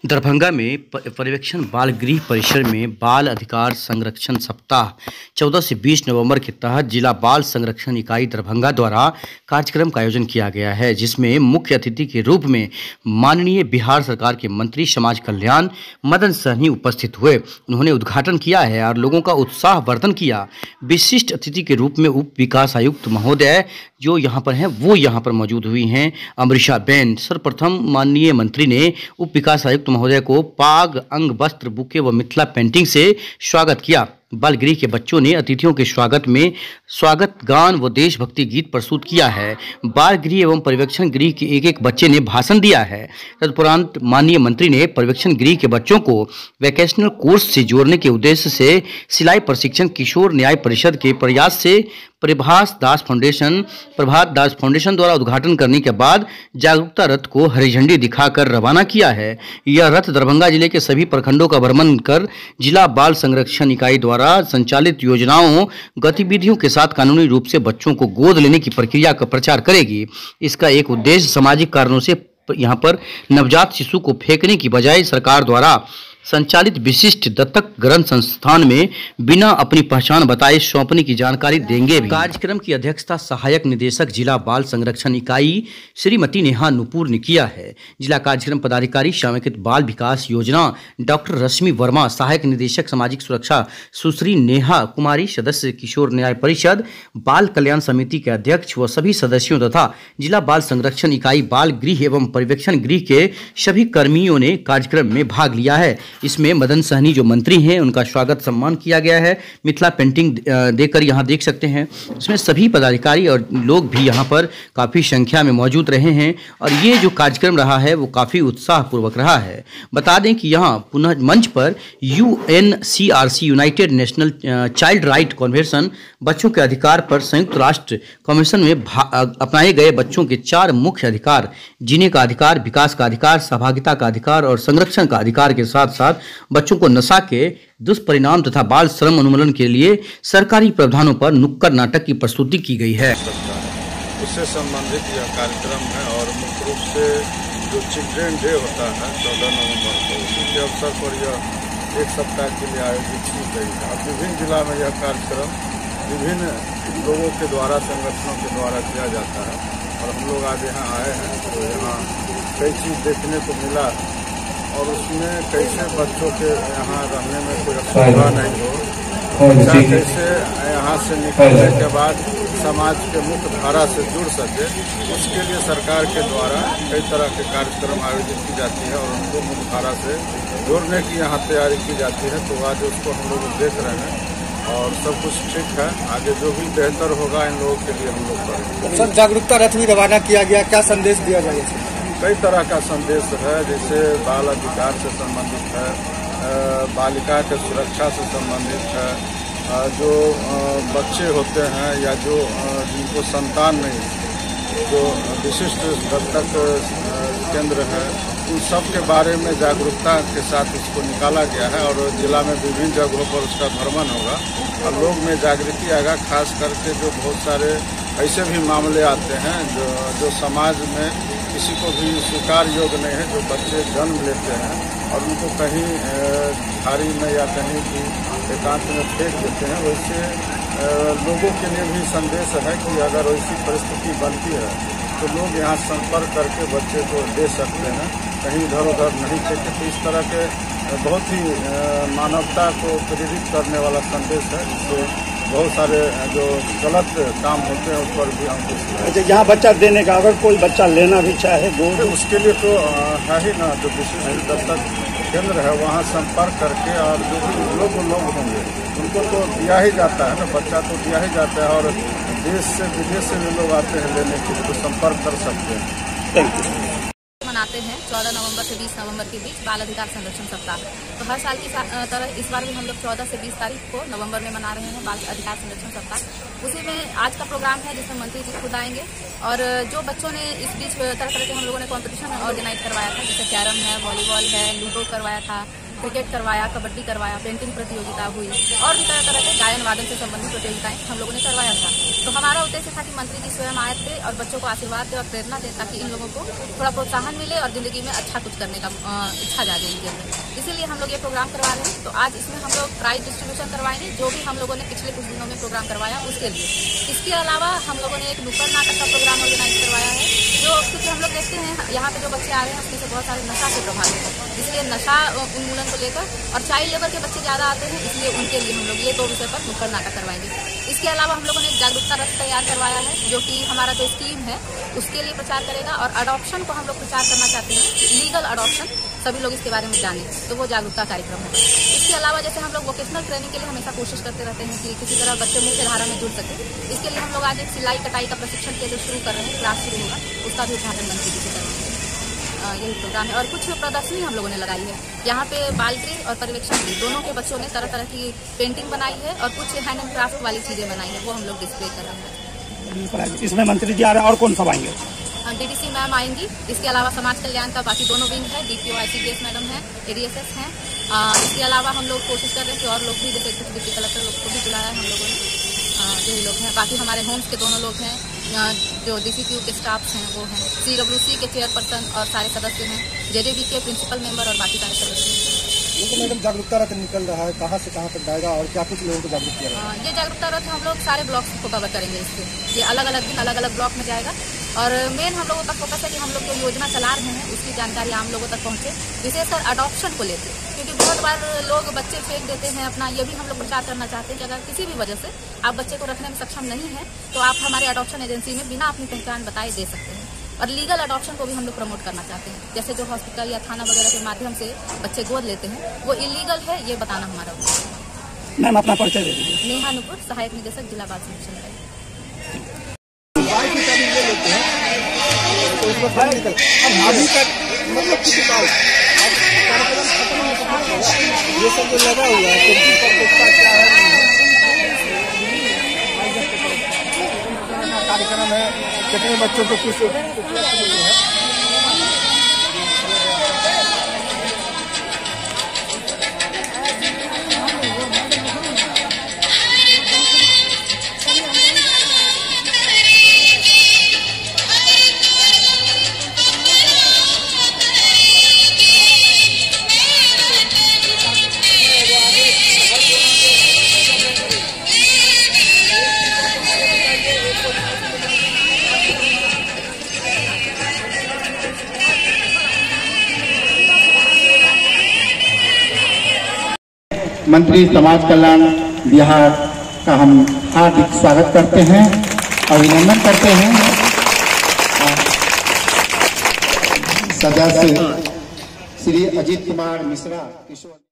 दरभंगा में पर्यवेक्षण बाल गृह परिसर में बाल अधिकार संरक्षण सप्ताह 14 से 20 नवंबर के तहत जिला बाल संरक्षण इकाई दरभंगा द्वारा कार्यक्रम का आयोजन किया गया है, जिसमें मुख्य अतिथि के रूप में माननीय बिहार सरकार के मंत्री समाज कल्याण मदन सहनी उपस्थित हुए। उन्होंने उद्घाटन किया है और लोगों का उत्साहवर्धन किया। विशिष्ट अतिथि के रूप में उप विकास आयुक्त महोदय जो यहाँ पर हैं वो यहाँ पर मौजूद हुई हैं, अमृषा बेन। सर्वप्रथम माननीय मंत्री ने उप विकास आयुक्त महोदय को पाग, अंग वस्त्र, बुके व मिथिला पेंटिंग से स्वागत किया। बाल गृह के बच्चों ने अतिथियों के स्वागत में स्वागत गान व देशभक्ति गीत प्रस्तुत किया है। बाल गृह एवं पर्यवेक्षण गृह के एक बच्चे ने भाषण दिया है। तदुपरांत माननीय मंत्री ने पर्यवेक्षण गृह के बच्चों को वैकेशनल कोर्स से जोड़ने के उद्देश्य से सिलाई प्रशिक्षण किशोर न्याय परिषद के प्रयास से प्रभात दास फाउंडेशन द्वारा उद्घाटन करने के बाद जागरूकता रथ को हरी झंडी दिखाकर रवाना किया है। यह रथ दरभंगा जिले के सभी प्रखंडों का भ्रमण कर जिला बाल संरक्षण इकाई द्वारा संचालित योजनाओं गतिविधियों के साथ कानूनी रूप से बच्चों को गोद लेने की प्रक्रिया का प्रचार करेगी। इसका एक उद्देश्य सामाजिक कारणों से यहाँ पर नवजात शिशु को फेंकने की बजाय सरकार द्वारा संचालित विशिष्ट दत्तक ग्रंथ संस्थान में बिना अपनी पहचान बताए सौंपने की जानकारी देंगे भी। कार्यक्रम की अध्यक्षता सहायक निदेशक जिला बाल संरक्षण इकाई श्रीमती नेहा नुपुर ने किया है। जिला कार्यक्रम पदाधिकारी श्यामकृत बाल विकास योजना डॉक्टर रश्मि वर्मा, सहायक निदेशक सामाजिक सुरक्षा सुश्री नेहा कुमारी, सदस्य किशोर न्याय परिषद, बाल कल्याण समिति के अध्यक्ष व सभी सदस्यों तथा जिला बाल संरक्षण इकाई बाल गृह एवं पर्यवेक्षण गृह के सभी कर्मियों ने कार्यक्रम में भाग लिया है। इसमें मदन सहनी जो मंत्री हैं उनका स्वागत सम्मान किया गया है। मिथिला पेंटिंग देकर यहाँ देख सकते हैं। इसमें सभी पदाधिकारी और लोग भी यहाँ पर काफ़ी संख्या में मौजूद रहे हैं और ये जो कार्यक्रम रहा है वो काफ़ी उत्साहपूर्वक रहा है। बता दें कि यहाँ पुनः मंच पर UNCRC United national child right convention बच्चों के अधिकार पर संयुक्त राष्ट्र कमीशन में अपनाए गए बच्चों के 4 मुख्य अधिकार, जीने का अधिकार, विकास का अधिकार, सहभागिता का अधिकार और संरक्षण का अधिकार के साथ साथ बच्चों को नशा के दुष्परिणाम तथा बाल श्रम उन्मूलन के लिए सरकारी प्रावधानों पर नुक्कड़ नाटक की प्रस्तुति की गई है। उससे संबंधित यह कार्यक्रम है और मुख्य रूप से जो चिल्ड्रेन डे होता है 14 नवंबर को, उसी के अवसर पर यह एक सप्ताह के लिए आयोजित की गई है। अब विभिन्न जिला में यह कार्यक्रम विभिन्न लोगों के द्वारा, संगठनों के द्वारा किया जाता है और हम लोग आज यहाँ आए हैं तो यहाँ कई चीज़ देखने को मिला और उसमें कैसे बच्चों के यहाँ रहने में कोई असुविधा नहीं हो, बच्चा कैसे यहाँ से निकलने के बाद समाज के मुख्य धारा से जुड़ सके, उसके लिए सरकार के द्वारा कई तरह के कार्यक्रम आयोजित की जाती है और उनको मुख्य धारा से जोड़ने की यहाँ तैयारी की जाती है। तो आज उसको हम लोग देख रहे हैं और सब कुछ ठीक है। आगे जो भी बेहतर होगा इन लोगों के लिए हम लोग करेंगे। सर, जागरूकता रथ भी रवाना किया गया, क्या संदेश दिया जाएगा? कई तरह का संदेश है, जैसे बाल अधिकार से संबंधित है, बालिका के सुरक्षा से संबंधित है, जो बच्चे होते हैं या जो जिनको संतान नहीं, जो विशिष्ट दत्तक केंद्र है, उन सब के बारे में जागरूकता के साथ इसको निकाला गया है और जिला में विभिन्न जगहों पर उसका भ्रमण होगा और लोग में जागृति आएगा। खास करके जो बहुत सारे ऐसे भी मामले आते हैं जो समाज में किसी को भी स्वीकार योग्य नहीं है, जो बच्चे जन्म लेते हैं और उनको कहीं खाड़ी में या कहीं भी एकांत में फेंक देते हैं। वैसे लोगों के लिए भी संदेश है कि अगर वैसी परिस्थिति बनती है तो लोग यहाँ संपर्क करके बच्चे को दे सकते हैं, कहीं इधर उधर नहीं फेंके। तो इस तरह के बहुत ही मानवता को प्रेरित करने वाला संदेश है, जिससे बहुत सारे जो गलत काम होते हैं उस पर भी हम। अच्छा, यहाँ बच्चा देने का अगर कोई बच्चा लेना भी चाहे तो उसके लिए तो है ही ना, जो विशिष्ट दत्तक केंद्र है वहाँ संपर्क करके और जो भी लोग होंगे उनको तो दिया ही जाता है ना, बच्चा तो दिया ही जाता है और देश से विदेश से भी लोग आते हैं लेने के लिए, तो संपर्क कर सकते हैं। Thank you. मनाते हैं 14 नवंबर से 20 नवंबर के बीच बाल अधिकार संरक्षण सप्ताह। तो हर साल की तरह इस बार भी हम लोग 14 से 20 तारीख को नवंबर में मना रहे हैं बाल अधिकार संरक्षण सप्ताह। उसी में आज का प्रोग्राम है जिसमें मंत्री जी खुद आएंगे और जो बच्चों ने इस बीच तरह तरह के हम लोगों ने कॉम्पिटिशन ऑर्गेनाइज करवाया था, जैसे कैरम है, वॉलीबॉल है, लूडो करवाया था क्रिकेट करवाया, कबड्डी करवाया, पेंटिंग प्रतियोगिता हुई और भी तरह तरह के गायन वादन से संबंधित प्रतियोगिताएं हम लोगों ने करवाया था। तो हमारा उद्देश्य था कि मंत्री जी स्वयं आए थे और बच्चों को आशीर्वाद दे और प्रेरणा दे, ताकि इन लोगों को थोड़ा प्रोत्साहन मिले और जिंदगी में अच्छा कुछ करने का इच्छा जागे इनके अंदर। इसीलिए हम लोग ये प्रोग्राम करवा रहे हैं। तो आज इसमें हम लोग प्राइज डिस्ट्रीब्यूशन करवाएंगे, जो भी हम लोगों ने पिछले कुछ दिनों में प्रोग्राम करवाया उसके लिए। इसके अलावा हम लोगों ने एक नुक्कड़ नाटक का प्रोग्राम ऑर्गेनाइज करवाया है, जो क्योंकि हम लोग देखते हैं यहाँ पे जो बच्चे आ रहे हैं उसमें से बहुत सारे नशा से प्रभावित हैं, इसलिए नशा उन्मूलन को लेकर, और चाइल्ड लेबर के बच्चे ज़्यादा आते हैं, इसलिए उनके लिए हम लोग ये 2 विषय पर नुक्कड़ नाटक करवाएंगे। इसके अलावा हम लोगों ने एक जागरूकता रथ तैयार करवाया है, जो कि हमारा जो स्कीम है उसके लिए प्रचार करेगा, और अडॉप्शन को हम लोग प्रचार करना चाहते हैं, लीगल अडॉप्शन, सभी लोग इसके बारे में जाने, तो वो जागरूकता कार्यक्रम होगा। इसके अलावा जैसे हम लोग वोकेशनल ट्रेनिंग के लिए हमेशा कोशिश करते रहते हैं कि किसी तरह बच्चे मुख्य धारा में जुड़ सके। इसके लिए हम लोग आज एक सिलाई कटाई का प्रशिक्षण केंद्र शुरू कर रहे हैं, क्लास शुरू होगा, उसका भी उद्घाटन मंत्री जी से करेंगे। यही प्रोग्राम है। और कुछ प्रदर्शनी हम लोगों ने लगाई है यहाँ पे, बाल गृह और पर्यवेक्षण गृह दोनों के बच्चों ने तरह तरह की पेंटिंग बनाई है और कुछ हैंड एंड क्राफ्ट वाली चीजें बनाई है, वो हम लोग डिस्प्ले कर रहे हैं। इसमें मंत्री जी आ रहे हैं और कौन सब आएंगे? डीडीसी मैम आएंगी। इसके अलावा समाज कल्याण का बाकी दोनों विंग है, डीपीओ ICDS मैडम है, ADSS हैं। इसके अलावा हम लोग कोशिश कर रहे हैं कि और लोग भी, जैसे कुछ डिप्टी कलेक्टर लोग को भी बुलाया है हम लोगों ने, यही लोग हैं। बाकी हमारे होम्स के दोनों लोग हैं, जो DCQ के स्टाफ्स हैं वो हैं, CWC के चेयरपर्सन और सारे सदस्य हैं, JJB के प्रिंसिपल मेंबर और बाकी सारे सदस्य हैं। तो मैडम जागरूकता रथ निकल रहा है, कहाँ से कहाँ तक जाएगा और क्या कुछ लोगों को जागरूक किया जाएगा? ये जागरूकता रथ हम लोग सारे ब्लॉक्स को कवर करेंगे। इससे ये अलग अलग दिन अलग अलग ब्लॉक में जाएगा, और मेन हम लोगों का फोकस है कि हम लोग जो योजना चला रहे हैं उसकी जानकारी आम लोगों तक पहुंचे, विशेषकर अडॉप्शन को लेकर, क्योंकि बहुत बार लोग बच्चे फेंक देते हैं अपना। ये भी हम लोग प्रचार करना चाहते हैं कि अगर किसी भी वजह से आप बच्चे को रखने में सक्षम नहीं है तो आप हमारे अडॉप्शन एजेंसी में बिना अपनी पहचान बताए दे सकते हैं। और लीगल अडॉप्शन को भी हम लोग प्रमोट करना चाहते हैं, जैसे जो हॉस्पिटल या थाना वगैरह के माध्यम से बच्चे गोद लेते हैं वो इलीगल है, ये बताना हमारा उद्देश्य है। मैम अपना परिचय दे दीजिए। नेहा नुपुर, सहायक निदेशक जिला बाल संरक्षण इकाई। ये सब जो लगा हुआ है कार्यक्रम है, कितने बच्चों को किस है? मंत्री समाज कल्याण बिहार का हम हार्दिक स्वागत करते हैं, अभिनंदन करते हैं। सदस्य श्री अजीत कुमार मिश्रा किशोर।